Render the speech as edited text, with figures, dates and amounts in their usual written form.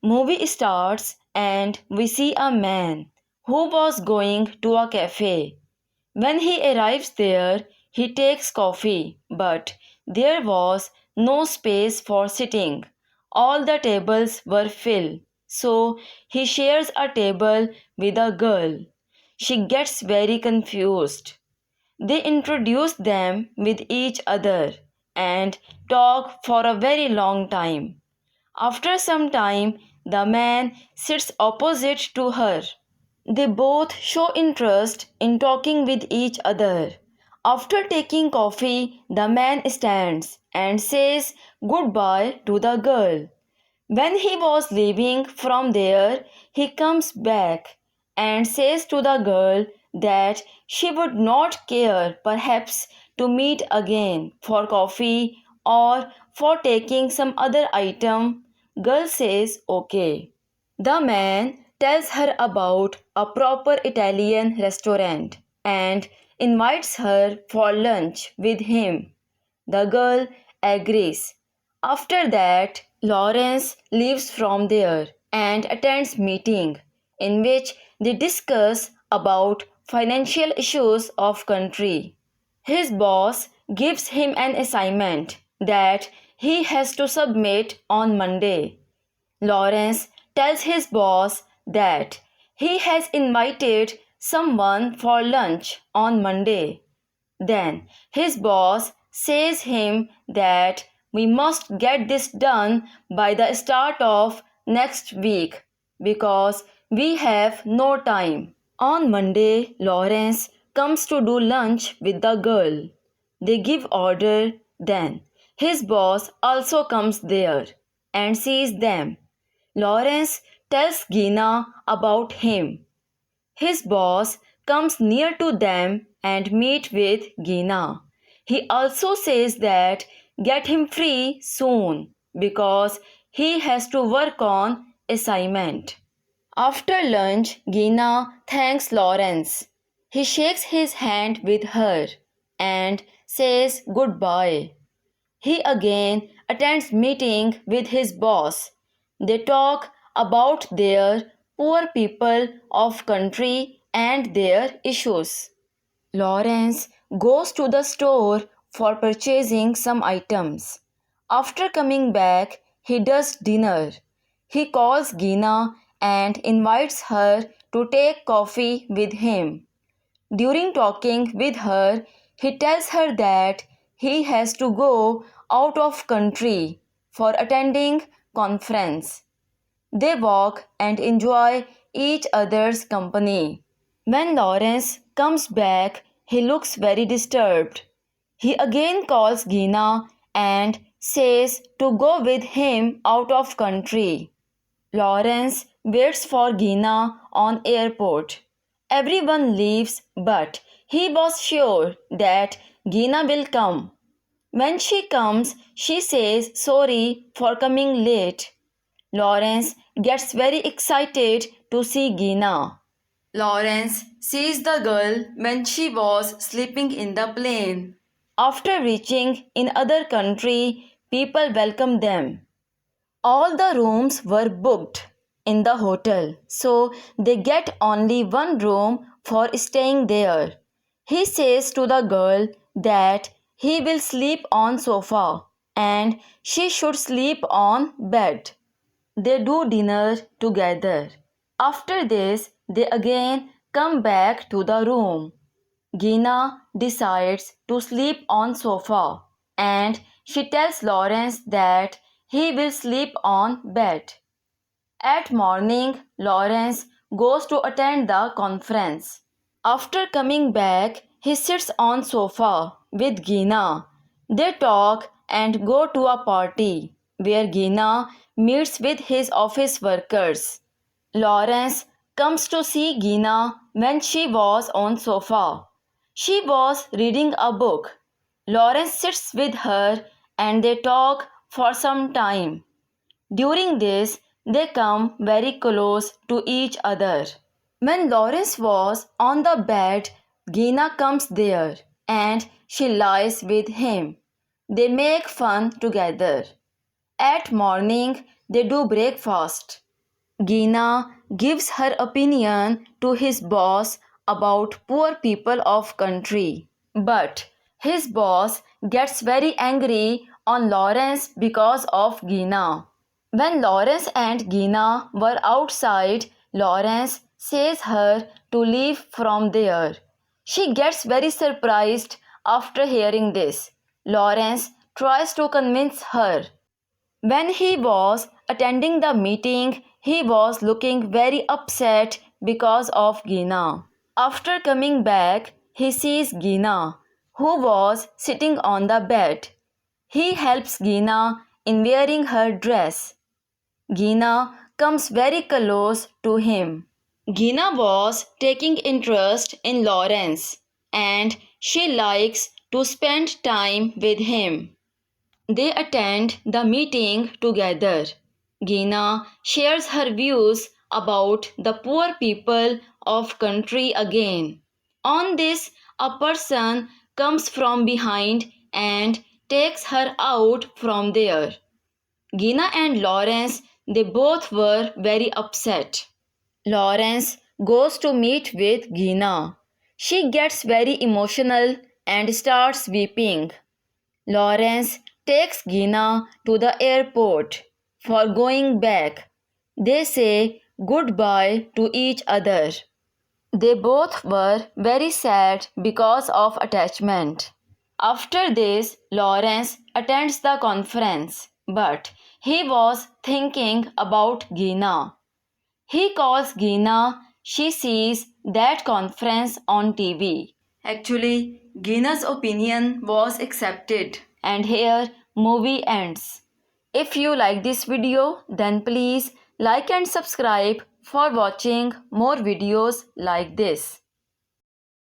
Movie starts and we see a man who was going to a cafe. When he arrives there, he takes coffee, but there was no space for sitting. All the tables were filled, so he shares a table with a girl. She gets very confused. They introduce them with each other and talk for a very long time. After some time, the man sits opposite to her. They both show interest in talking with each other. After taking coffee, the man stands and says goodbye to the girl. When he was leaving from there, he comes back and says to the girl that she would not care perhaps to meet again for coffee or for taking some other item. Girl says okay. The man tells her about a proper Italian restaurant and invites her for lunch with him. The girl agrees. After that, Lawrence leaves from there and attends meeting in which they discuss about financial issues of country. His boss gives him an assignment that he has to submit on Monday. Lawrence tells his boss that he has invited someone for lunch on Monday. Then his boss says him that we must get this done by the start of next week because we have no time. On Monday, Lawrence comes to do lunch with the girl. They give order, then his boss also comes there and sees them. Lawrence tells Gina about him. His boss comes near to them and meet with Gina. He also says that get him free soon because he has to work on assignment. After lunch, Gina thanks Lawrence. He shakes his hand with her and says goodbye. He again attends meeting with his boss. They talk about their poor people of country and their issues. Lawrence goes to the store for purchasing some items. After coming back, he does dinner. He calls Gina and invites her to take coffee with him. During talking with her, he tells her that he has to go out of country for attending conference. They walk and enjoy each other's company. When Lawrence comes back, he looks very disturbed. He again calls Gina and says to go with him out of country. Lawrence waits for Gina on airport. Everyone leaves, but he was sure that Gina will come. When she comes, she says sorry for coming late. Lawrence gets very excited to see Gina. Lawrence sees the girl when she was sleeping in the plane. After reaching in other country, people welcome them. All the rooms were booked in the hotel, so they get only one room for staying there. He says to the girl that he will sleep on sofa and she should sleep on bed. They do dinner together. After this, they again come back to the room. Gina decides to sleep on sofa and she tells Lawrence that he will sleep on bed. At morning, Lawrence goes to attend the conference. After coming back, he sits on sofa with Gina. They talk and go to a party where Gina meets with his office workers. Lawrence comes to see Gina when she was on sofa. She was reading a book. Lawrence sits with her and they talk for some time. During this, they come very close to each other. When Lawrence was on the bed, Gina comes there and she lies with him. They make fun together. At morning, they do breakfast. Gina gives her opinion to his boss about poor people of country. But his boss gets very angry on Lawrence because of Gina. When Lawrence and Gina were outside, Lawrence says her to leave from there. She gets very surprised after hearing this. Lawrence tries to convince her. When he was attending the meeting, he was looking very upset because of Gina. After coming back, he sees Gina, who was sitting on the bed. He helps Gina in wearing her dress. Gina comes very close to him. Gina was taking interest in Lawrence and she likes to spend time with him. They attend the meeting together. Gina shares her views about the poor people of country again. On this, a person comes from behind and takes her out from there. Gina and Lawrence, they both were very upset. Lawrence goes to meet with Gina. She gets very emotional and starts weeping. Lawrence takes Gina to the airport for going back. They say goodbye to each other. They both were very sad because of attachment. After this, Lawrence attends the conference, but he was thinking about Gina. He calls Gina. She sees that conference on TV. Actually, Gina's opinion was accepted and here movie ends. If you like this video, then please like and subscribe for watching more videos like this.